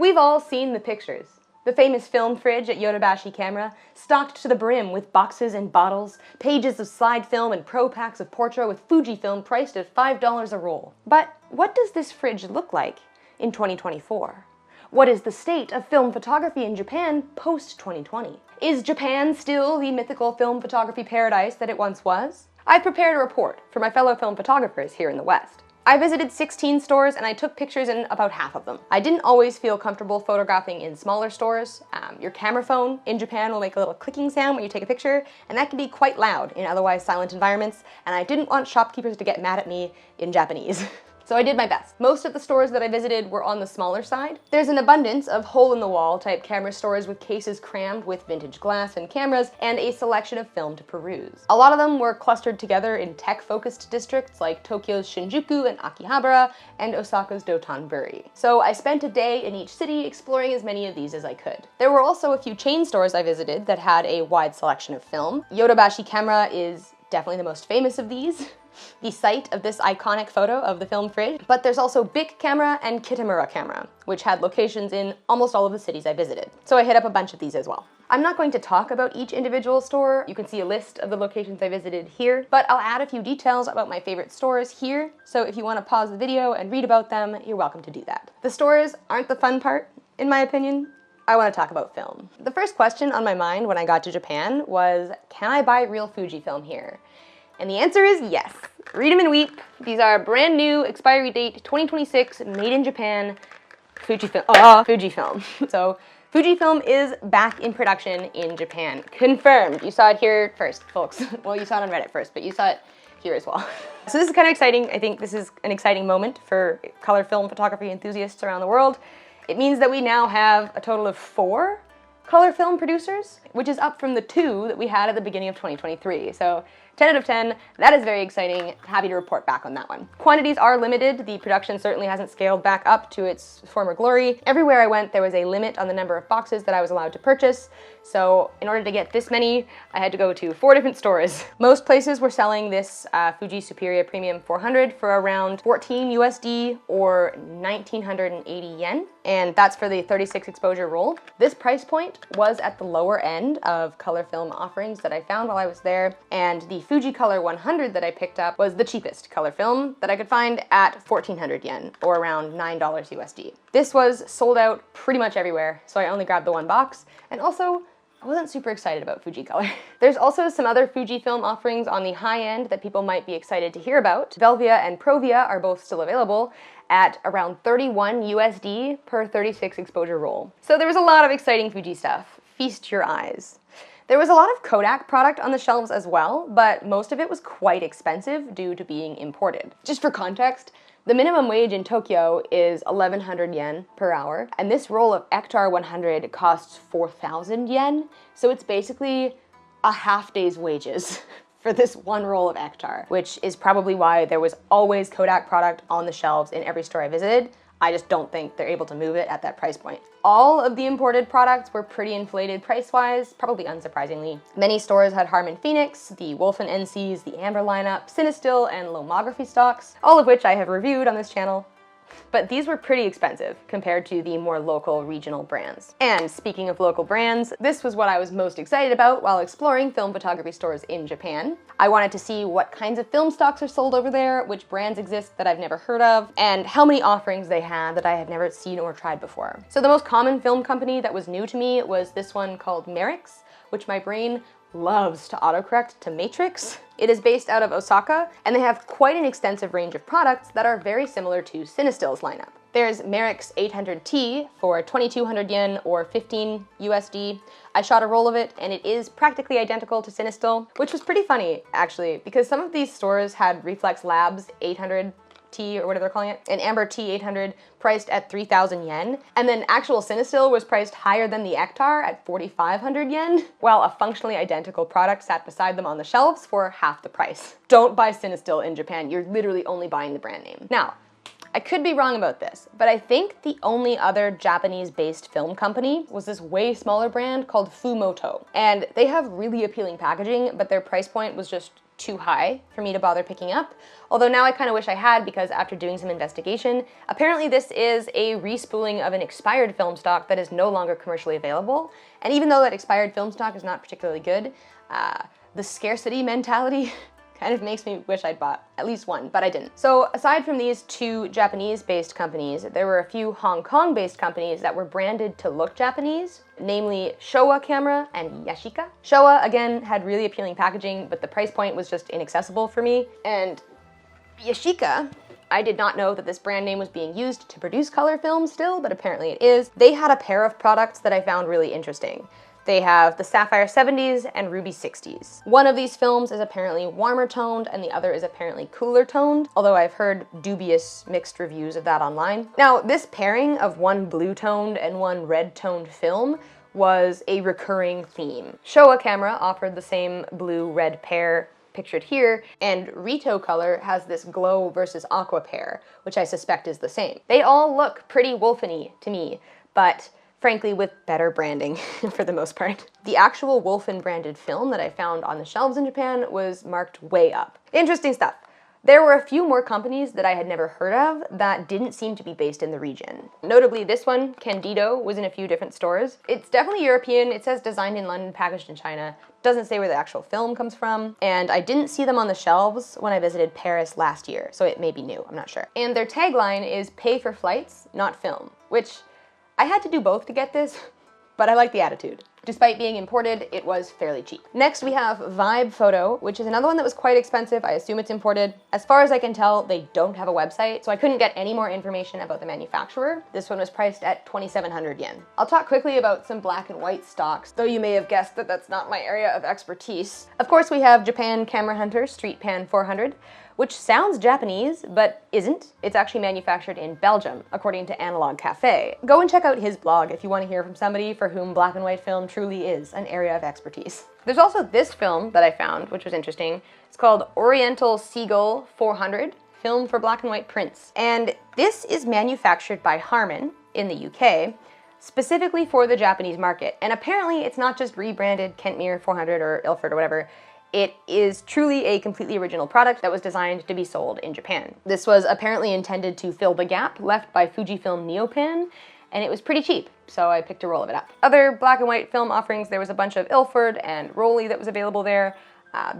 We've all seen the pictures. The famous film fridge at Yodobashi camera, stocked to the brim with boxes and bottles, pages of slide film and pro packs of portrait with Fujifilm priced at $5 a roll. But what does this fridge look like in 2024? What is the state of film photography in Japan post-2020? Is Japan still the mythical film photography paradise that it once was? I've prepared a report for my fellow film photographers here in the West. I visited 16 stores and I took pictures in about half of them. I didn't always feel comfortable photographing in smaller stores. Your camera phone in Japan will make a little clicking sound when you take a picture, and that can be quite loud in otherwise silent environments, and I didn't want shopkeepers to get mad at me in Japanese. So I did my best. Most of the stores that I visited were on the smaller side. There's an abundance of hole-in-the-wall type camera stores with cases crammed with vintage glass and cameras and a selection of film to peruse. A lot of them were clustered together in tech-focused districts like Tokyo's Shinjuku and Akihabara and Osaka's Dotonbori. So I spent a day in each city exploring as many of these as I could. There were also a few chain stores I visited that had a wide selection of film. Yodobashi camera is definitely the most famous of these, the site of this iconic photo of the film fridge. But there's also Bic camera and Kitamura camera, which had locations in almost all of the cities I visited. So I hit up a bunch of these as well. I'm not going to talk about each individual store. You can see a list of the locations I visited here, but I'll add a few details about my favorite stores here. So if you want to pause the video and read about them, you're welcome to do that. The stores aren't the fun part, in my opinion. I want to talk about film. The first question on my mind when I got to Japan was, can I buy real Fujifilm here? And the answer is yes. Read them and weep. These are brand new, expiry date 2026, made in Japan, Fujifilm. So Fujifilm is back in production in Japan. Confirmed. You saw it here first, folks. Well, you saw it on Reddit first, but you saw it here as well. So this is kind of exciting. I think this is an exciting moment for color film photography enthusiasts around the world. It means that we now have a total of 4 color film producers, which is up from the 2 that we had at the beginning of 2023. So 10 out of 10, that is very exciting. Happy to report back on that one. Quantities are limited. The production certainly hasn't scaled back up to its former glory. Everywhere I went, there was a limit on the number of boxes that I was allowed to purchase. So in order to get this many, I had to go to 4 different stores. Most places were selling this Fuji Superia Premium 400 for around 14 USD or 1980 yen. And that's for the 36 exposure roll. This price point was at the lower end of color film offerings that I found while I was there. And the Fuji Color 100 that I picked up was the cheapest color film that I could find at 1400 yen or around $9 USD. This was sold out pretty much everywhere, so I only grabbed the 1 box. And also, I wasn't super excited about Fuji Color. There's also some other Fujifilm offerings on the high end that people might be excited to hear about. Velvia and Provia are both still available at around 31 USD per 36 exposure roll. So there was a lot of exciting Fuji stuff. Feast your eyes. There was a lot of Kodak product on the shelves as well, but most of it was quite expensive due to being imported. Just for context, the minimum wage in Tokyo is 1,100 yen per hour, and this roll of Ektar 100 costs 4,000 yen, so it's basically a half day's wages for this 1 roll of Ektar, which is probably why there was always Kodak product on the shelves in every store I visited. I just don't think they're able to move it at that price point. All of the imported products were pretty inflated price-wise, probably unsurprisingly. Many stores had Harman Phoenix, the Wolfen NCs, the Amber lineup, Cinestill, and Lomography stocks, all of which I have reviewed on this channel. But these were pretty expensive compared to the more local regional brands. And speaking of local brands, this was what I was most excited about while exploring film photography stores in Japan. I wanted to see what kinds of film stocks are sold over there, which brands exist that I've never heard of, and how many offerings they had that I had never seen or tried before. So the most common film company that was new to me was this one called Merix, which my brain loves to autocorrect to Matrix. It is based out of Osaka, and they have quite an extensive range of products that are very similar to Cinestill's lineup. There's Merix 800T for 2,200 yen or 15 USD. I shot a roll of it, and it is practically identical to Cinestill, which was pretty funny, actually, because some of these stores had Reflex Labs 800T or whatever they're calling it, an Amber T800 priced at 3,000 yen, and then actual Cinestill was priced higher than the Ektar at 4,500 yen, while a functionally identical product sat beside them on the shelves for half the price. Don't buy Cinestill in Japan, you're literally only buying the brand name. Now, I could be wrong about this, but I think the only other Japanese-based film company was this way smaller brand called Fumoto. And they have really appealing packaging, but their price point was just too high for me to bother picking up. Although now I kind of wish I had, because after doing some investigation, apparently this is a respooling of an expired film stock that is no longer commercially available. And even though that expired film stock is not particularly good, the scarcity mentality kind of makes me wish I'd bought at least one, but I didn't. So aside from these two Japanese-based companies, there were a few Hong Kong-based companies that were branded to look Japanese, namely Showa Camera and Yashica. Showa, again, had really appealing packaging, but the price point was just inaccessible for me. And Yashica, I did not know that this brand name was being used to produce color films still, but apparently it is. They had a pair of products that I found really interesting. They have the Sapphire 70s and Ruby 60s. One of these films is apparently warmer toned and the other is apparently cooler toned, although I've heard dubious mixed reviews of that online. Now, this pairing of one blue toned and one red toned film was a recurring theme. Showa Camera offered the same blue-red pair pictured here, and Rito Color has this glow versus aqua pair, which I suspect is the same. They all look pretty Wolfen-y to me, but frankly with better branding for the most part. The actual Wolfen branded film that I found on the shelves in Japan was marked way up. Interesting stuff. There were a few more companies that I had never heard of that didn't seem to be based in the region. Notably this one, Candido, was in a few different stores. It's definitely European. It says designed in London, packaged in China. Doesn't say where the actual film comes from. And I didn't see them on the shelves when I visited Paris last year, so it may be new, I'm not sure. And their tagline is pay for flights, not film, which I had to do both to get this, but I like the attitude. Despite being imported, it was fairly cheap. Next we have Vibe Photo, which is another one that was quite expensive. I assume it's imported. As far as I can tell, they don't have a website, so I couldn't get any more information about the manufacturer. This one was priced at 2,700 yen. I'll talk quickly about some black and white stocks, though you may have guessed that that's not my area of expertise. Of course, we have Japan Camera Hunter Street Pan 400, which sounds Japanese, but isn't. It's actually manufactured in Belgium, according to Analog Cafe. Go and check out his blog if you want to hear from somebody for whom black and white film truly is an area of expertise. There's also this film that I found, which was interesting. It's called Oriental Seagull 400, Film for Black and White Prints. And this is manufactured by Harman in the UK, specifically for the Japanese market. And apparently it's not just rebranded Kentmere 400 or Ilford or whatever. It is truly a completely original product that was designed to be sold in Japan. This was apparently intended to fill the gap left by Fujifilm Neopan, and it was pretty cheap, so I picked a roll of it up. Other black and white film offerings, there was a bunch of Ilford and Rolly that was available there.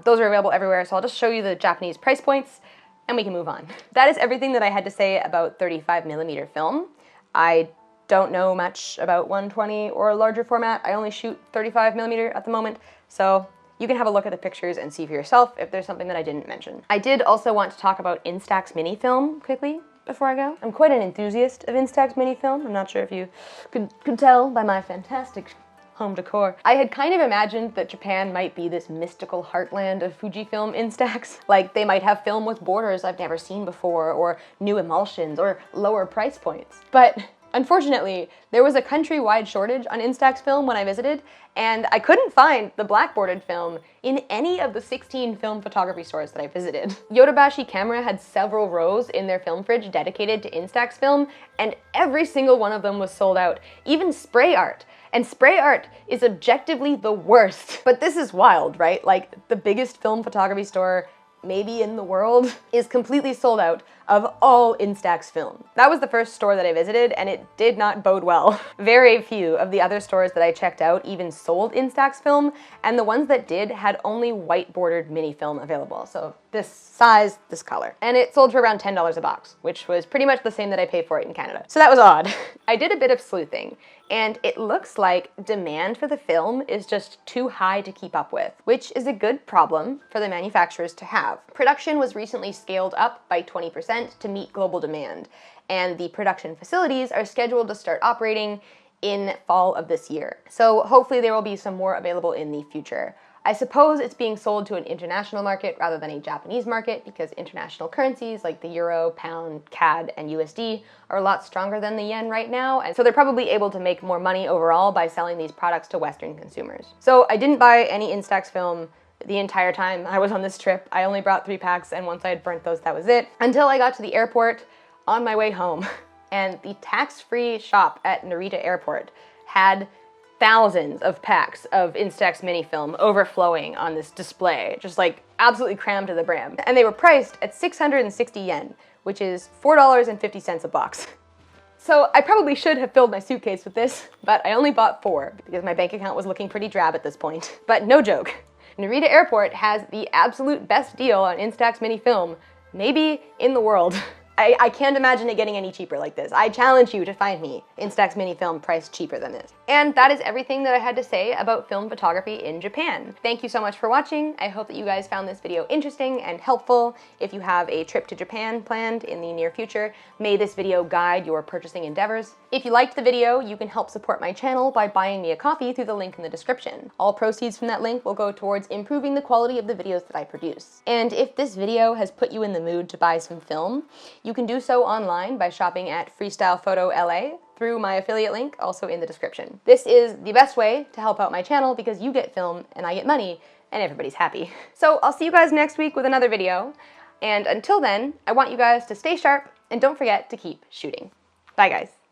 Those are available everywhere, so I'll just show you the Japanese price points, and we can move on. That is everything that I had to say about 35mm film. I don't know much about 120 or larger format. I only shoot 35mm at the moment, so you can have a look at the pictures and see for yourself if there's something that I didn't mention. I did also want to talk about Instax mini film quickly before I go. I'm quite an enthusiast of Instax mini film. I'm not sure if you could tell by my fantastic home decor. I had kind of imagined that Japan might be this mystical heartland of Fujifilm Instax. Like they might have film with borders I've never seen before, or new emulsions, or lower price points. But unfortunately, there was a countrywide shortage on Instax film when I visited, and I couldn't find the black-bordered film in any of the 16 film photography stores that I visited. Yodobashi Camera had several rows in their film fridge dedicated to Instax film, and every single one of them was sold out, even spray art. And spray art is objectively the worst. But this is wild, right? Like, the biggest film photography store maybe in the world is completely sold out of all Instax film. That was the first store that I visited, and it did not bode well. Very few of the other stores that I checked out even sold Instax film, and the ones that did had only white bordered mini film available. So this size, this color. And it sold for around $10 a box, which was pretty much the same that I paid for it in Canada. So that was odd. I did a bit of sleuthing, and it looks like demand for the film is just too high to keep up with, which is a good problem for the manufacturers to have. Production was recently scaled up by 20% to meet global demand, and the production facilities are scheduled to start operating in fall of this year. So hopefully there will be some more available in the future. I suppose it's being sold to an international market rather than a Japanese market because international currencies like the euro, pound, CAD, and USD are a lot stronger than the yen right now, and so they're probably able to make more money overall by selling these products to Western consumers. So I didn't buy any Instax film the entire time I was on this trip. I only brought 3 packs, and once I had burnt those, that was it. Until I got to the airport on my way home, and the tax-free shop at Narita Airport had thousands of packs of Instax mini film overflowing on this display, just like absolutely crammed to the brim. And they were priced at 660 yen, which is $4.50 a box. So I probably should have filled my suitcase with this, but I only bought 4 because my bank account was looking pretty drab at this point. But no joke, Narita Airport has the absolute best deal on Instax mini film, maybe in the world. I can't imagine it getting any cheaper like this. I challenge you to find me Instax mini film priced cheaper than this. And that is everything that I had to say about film photography in Japan. Thank you so much for watching. I hope that you guys found this video interesting and helpful. If you have a trip to Japan planned in the near future, may this video guide your purchasing endeavors. If you liked the video, you can help support my channel by buying me a coffee through the link in the description. All proceeds from that link will go towards improving the quality of the videos that I produce. And if this video has put you in the mood to buy some film, you can do so online by shopping at Freestyle Photo LA through my affiliate link, also in the description. This is the best way to help out my channel because you get film and I get money and everybody's happy. So I'll see you guys next week with another video. And until then, I want you guys to stay sharp and don't forget to keep shooting. Bye guys.